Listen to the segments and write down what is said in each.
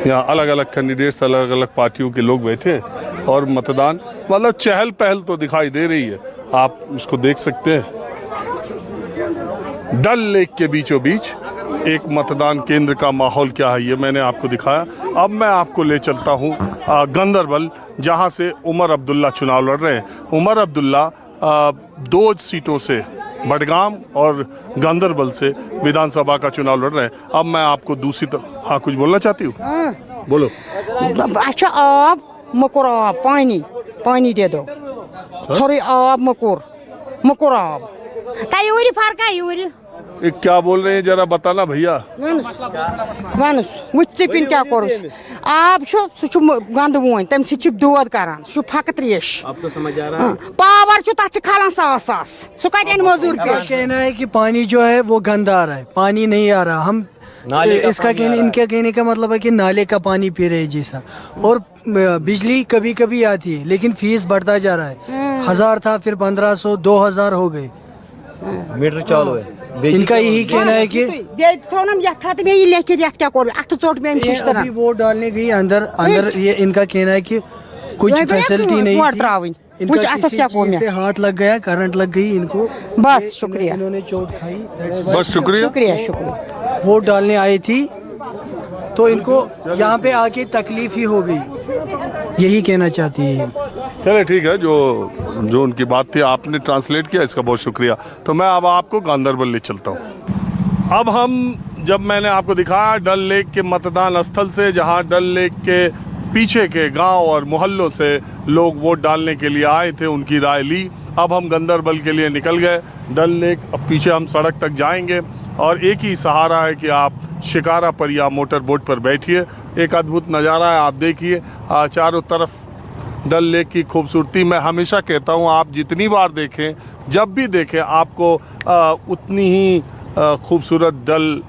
यहाँ अलग अलग कैंडिडेट्स, अलग अलग पार्टियों के लोग बैठे हैं और मतदान मतलब चहल पहल तो दिखाई दे रही है। आप इसको देख सकते हैं, डल लेक के बीचों बीच एक मतदान केंद्र का माहौल क्या है ये मैंने आपको दिखाया। अब मैं आपको ले चलता हूँ गांदरबल, जहाँ से उमर अब्दुल्ला चुनाव लड़ रहे हैं। उमर अब्दुल्ला 2 सीटों से, बडगाम और गांदरबल से विधानसभा का चुनाव लड़ रहे हैं। अब मैं आपको दूसरी हाँ कुछ बोलना चाहती हूँ, बोलो। अच्छा आब मकुर आब पानी दे दो, सॉरी आब मकुर आब यूरी फर्क है यूरी क्या बोल रहे हैं जरा बताना भैया। वनुस वो क्या कर आब गंद वो तम सह दोद कर फक त्रेश आपको समझ आ रहा है। पावर तथ खालान 100,000 सह कत मजदूर कहना है कि पानी जो है वो गंदा आ रहा है, पानी नहीं आ रहा। हम इसका कहने, इनके कहने का मतलब है कि नाले का पानी पी रहे जैसा। और बिजली कभी कभी आती है लेकिन फीस बढ़ता जा रहा है। 1000 था, फिर 1500, 2000 हो गए। मीटर चालू है। इनका यही कहना है कि अभी वोट डालने गई अंदर ये इनका कहना है कि कुछ फैसिलिटी नहीं थी। इनका हाथ लग गया, करंट लग गई इनको। बस शुक्रिया, इन्होंने चोट खाई। बस शुक्रिया। वोट डालने आई थी तो इनको यहाँ पे आके तकलीफ ही हो गई, यही कहना चाहती है। चले ठीक है, जो उनकी बात थी आपने ट्रांसलेट किया, इसका बहुत शुक्रिया। तो मैं अब आपको गांदरबल ले चलता हूँ। अब जब मैंने आपको दिखाया डल लेक के मतदान स्थल से, जहाँ डल लेक के पीछे के गांव और मोहल्लों से लोग वोट डालने के लिए आए थे, उनकी राय ली। अब हम गांदरबल के लिए निकल गए। डल लेक, अब पीछे हम सड़क तक जाएंगे और एक ही सहारा है कि आप शिकारा पर या मोटर बोट पर बैठिए। एक अद्भुत नज़ारा है, आप देखिए चारों तरफ डल लेक की खूबसूरती। मैं हमेशा कहता हूँ आप जितनी बार देखें, जब भी देखें, आपको उतनी ही खूबसूरत डल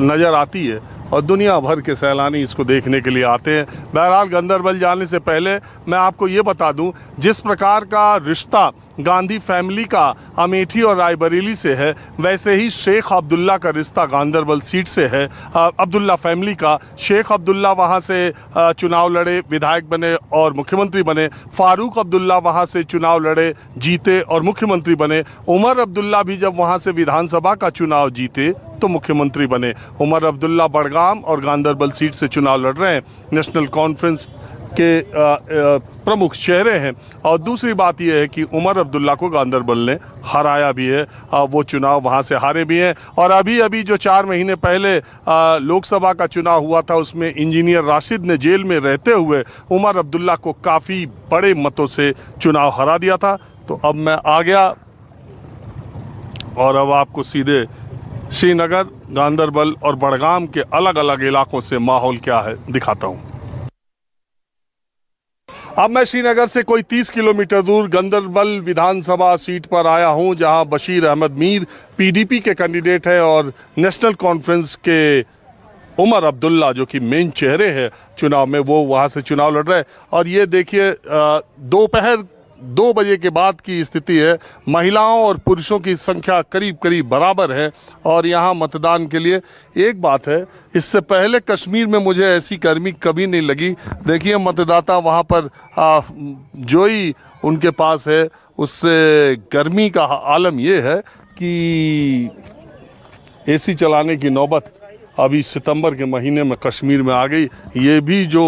नज़र आती है और दुनिया भर के सैलानी इसको देखने के लिए आते हैं। बहरहाल गांदरबल जाने से पहले मैं आपको ये बता दूं, जिस प्रकार का रिश्ता गांधी फैमिली का अमेठी और रायबरेली से है, वैसे ही शेख अब्दुल्ला का रिश्ता गांदरबल सीट से है। अब्दुल्ला फैमिली का, शेख अब्दुल्ला वहाँ से चुनाव लड़े, विधायक बने और मुख्यमंत्री बने। फारूक अब्दुल्ला वहाँ से चुनाव लड़े, जीते और मुख्यमंत्री बने। उमर अब्दुल्ला भी जब वहाँ से विधानसभा का चुनाव जीते तो मुख्यमंत्री बने। उमर अब्दुल्ला बडगाम और गांदरबल सीट से चुनाव लड़ रहे हैं, नेशनल कॉन्फ्रेंस के प्रमुख चेहरे हैं। और दूसरी बात यह है कि उमर अब्दुल्ला को गांदरबल ने हराया भी है, वो चुनाव वहाँ से हारे भी हैं। और अभी जो 4 महीने पहले लोकसभा का चुनाव हुआ था, उसमें इंजीनियर राशिद ने जेल में रहते हुए उमर अब्दुल्ला को काफ़ी बड़े मतों से चुनाव हरा दिया था। तो अब मैं आ गया और अब आपको सीधे श्रीनगर, गांदरबल और बडगाम के अलग अलग इलाकों से माहौल क्या है दिखाता हूँ। अब मैं श्रीनगर से कोई 30 किलोमीटर दूर गांदरबल विधानसभा सीट पर आया हूं, जहां बशीर अहमद मीर पीडीपी के कैंडिडेट है और नेशनल कॉन्फ्रेंस के उमर अब्दुल्ला जो कि मेन चेहरे हैं चुनाव में, वो वहां से चुनाव लड़ रहे हैं। और ये देखिए दोपहर 2 बजे के बाद की स्थिति है। महिलाओं और पुरुषों की संख्या करीब करीब बराबर है और यहाँ मतदान के लिए एक बात है, इससे पहले कश्मीर में मुझे ऐसी गर्मी कभी नहीं लगी। देखिए मतदाता वहाँ पर जो ही उनके पास है, उससे गर्मी का आलम ये है कि एसी चलाने की नौबत अभी सितंबर के महीने में कश्मीर में आ गई। ये भी जो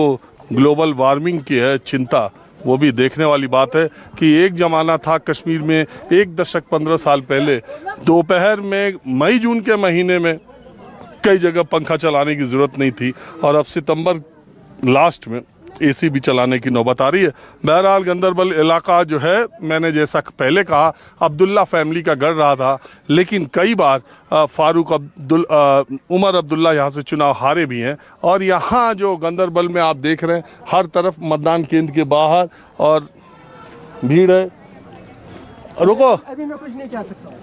ग्लोबल वार्मिंग की है चिंता, वो भी देखने वाली बात है कि एक ज़माना था कश्मीर में 1 दशक 15 साल पहले दोपहर में मई जून के महीने में कई जगह पंखा चलाने की ज़रूरत नहीं थी और अब सितंबर लास्ट में एसी भी चलाने की नौबत आ रही है। बहरहाल गांदरबल इलाका जो है, मैंने जैसा पहले कहा, अब्दुल्ला फैमिली का गढ़ रहा था, लेकिन कई बार उमर अब्दुल्ला यहाँ से चुनाव हारे भी हैं। और यहाँ जो गांदरबल में आप देख रहे हैं, हर तरफ मतदान केंद्र के बाहर और भीड़ है। रुको, अभी मैं कुछ नहीं कह सकता।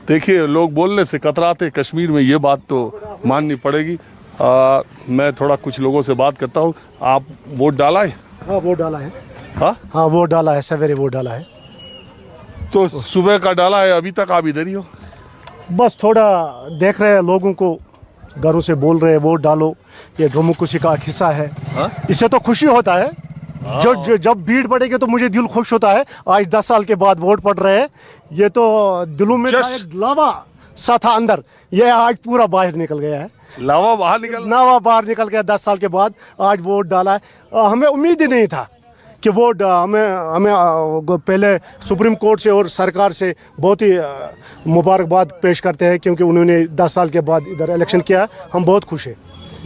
देखिए लोग बोलने से कतराते, कश्मीर में ये बात तो माननी पड़ेगी। मैं थोड़ा कुछ लोगों से बात करता हूँ। आप वोट डाला है? हाँ वोट डाला है। हाँ वोट डाला है, सवेरे वोट डाला है। तो सुबह का डाला है, अभी तक आप इधर ही हो? बस थोड़ा देख रहे हैं लोगों को, घरों से बोल रहे हैं वोट डालो, ये डेमोक्रेसी का एक हिस्सा है। हाँ? इससे तो खुशी होता है। जब भीड़ बढ़ेगी तो मुझे दिल खुश होता है। आज 10 साल के बाद वोट पड़ रहे हैं, ये तो दिलों में था एक लावा सा था अंदर, ये आज पूरा बाहर निकल गया है। लावा बाहर निकल लावा बाहर निकल गया 10 साल के बाद, आज वोट डाला है। हमें उम्मीद ही नहीं था कि वोट हमें पहले सुप्रीम कोर्ट से और सरकार से बहुत ही मुबारकबाद पेश करते हैं, क्योंकि उन्होंने 10 साल के बाद इधर इलेक्शन किया। हम बहुत खुश हैं।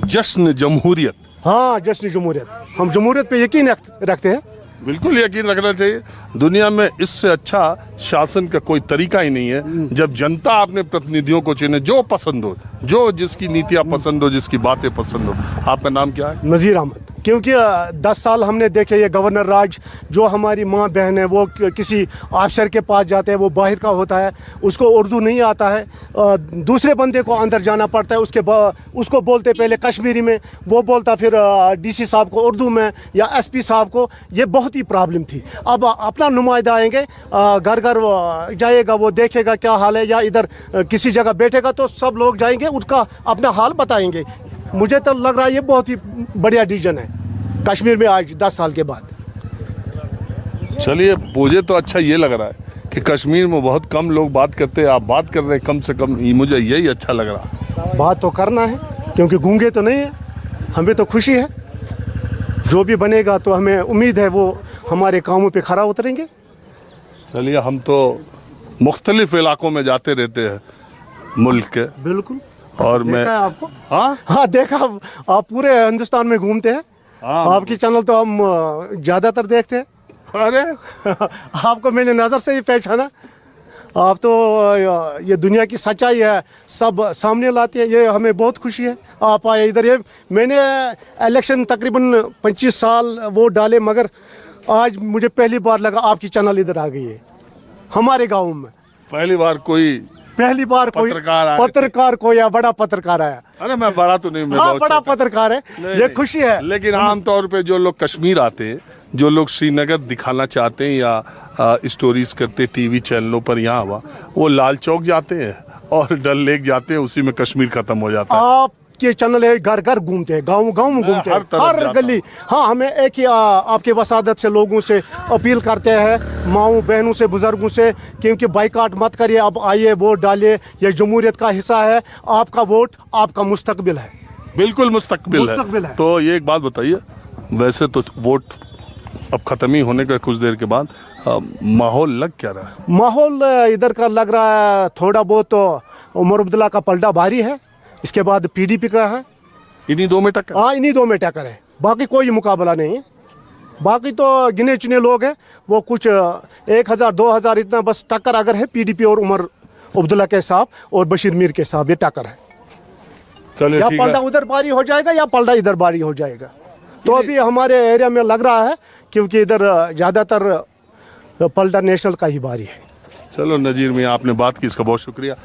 जश्न जमहूरियत, हाँ, जश्न जमहूरियत, हम जमहूरियत पे यकीन रखते हैं। बिल्कुल यकीन रखना चाहिए। दुनिया में इससे अच्छा शासन का कोई तरीका ही नहीं है, जब जनता अपने प्रतिनिधियों को चुने जो पसंद हो, जो जिसकी नीतियाँ पसंद हो, जिसकी बातें पसंद हो। आपका नाम क्या है? नज़ीर अहमद। क्योंकि 10 साल हमने देखे ये गवर्नर राज, जो हमारी माँ बहन है वो किसी अफसर के पास जाते हैं, वो बाहर का होता है, उसको उर्दू नहीं आता है, दूसरे बंदे को अंदर जाना पड़ता है, उसको बोलते पहले कश्मीरी में, वो बोलता फिर डीसी साहब को उर्दू में या एसपी साहब को। ये बहुत ही प्रॉब्लम थी। अब अपना नुमाइंदा आएंगे, घर घर जाएगा, वो देखेगा क्या हाल है, या इधर किसी जगह बैठेगा तो सब लोग जाएंगे, उसका अपना हाल बताएंगे। मुझे तो लग रहा है ये बहुत ही बढ़िया डिसीजन है कश्मीर में आज 10 साल के बाद। चलिए, मुझे तो अच्छा ये लग रहा है कि कश्मीर में बहुत कम लोग बात करते हैं, आप बात कर रहे हैं कम से कम, मुझे यही अच्छा लग रहा है। बात तो करना है, क्योंकि गूंगे तो नहीं है, हमें तो खुशी है। जो भी बनेगा तो हमें उम्मीद है वो हमारे कामों पे खरा उतरेंगे। चलिए, हम तो मुख्तलिफ इलाकों में जाते रहते हैं मुल्क के। बिल्कुल। और मैं देखा है आपको? हाँ, देखा। आप पूरे हिंदुस्तान में घूमते हैं। हाँ। आपकी चैनल तो हम ज़्यादातर देखते हैं। अरे आपको मैंने नज़र से ही पहचाना। आप तो ये दुनिया की सच्चाई है सब सामने लाते हैं, ये हमें बहुत खुशी है आप आए इधर। ये मैंने इलेक्शन तकरीबन 25 साल वोट डाले, मगर आज मुझे पहली बार लगा आपकी चैनल इधर आ गई है हमारे गाँव में। पहली बार कोई पत्रकार कोई या बड़ा पत्रकार आया। अरे मैं बड़ा तो नहीं, मैं हाँ, बहुत बड़ा छोटा। पत्रकार है, नहीं, ये खुशी है। लेकिन आमतौर पे जो लोग कश्मीर आते हैं, जो लोग श्रीनगर दिखाना चाहते हैं या स्टोरीज करते टीवी चैनलों पर यहाँ हुआ, वो लाल चौक जाते हैं और डल लेक जाते हैं, उसी में कश्मीर खत्म हो जाता है। आपके चैनल है, घर घर घूमते हैं, गांव गांव में घूमते हैं, हर तरफ हर जाता गली। हाँ, हमें एक ही आपके वसादत से लोगों से अपील करते हैं, माओ बहनों से, बुजुर्गों से, क्योंकि बाइकाट मत करिए, अब आइए वोट डालिए, ये जमहूरियत का हिस्सा है। आपका वोट आपका मुस्तकबिल है। बिल्कुल मुस्तकबिल मुस्तकबिल है। है। तो ये एक बात बताइए, वैसे तो वोट अब ख़त्म ही होने का कुछ देर के बाद, माहौल लग क्या रहा है? माहौल इधर का लग रहा है थोड़ा बहुत तो उमर अब्दुल्ला का पलड़ा भारी है, इसके बाद पीडीपी का है। इन्हीं दो में टक्कर? हाँ, इन्हीं दो में टक्कर है, बाकी कोई मुकाबला नहीं है। बाकी तो गिने चुने लोग हैं, वो कुछ 1000 2000 इतना बस टक्कर अगर है पीडीपी और उमर अब्दुल्ला के साहब और बशीर मीर के साहब, ये टक्कर है। चलिए, या ठीक पलड़ा है। उधर बारी हो जाएगा या पलड़ा इधर बारी हो जाएगा। तो अभी हमारे एरिया में लग रहा है, क्योंकि इधर ज़्यादातर पलड़ा नेशनल का ही बारी है। चलो नज़ीर मियाँ, आपने बात की, इसका बहुत शुक्रिया।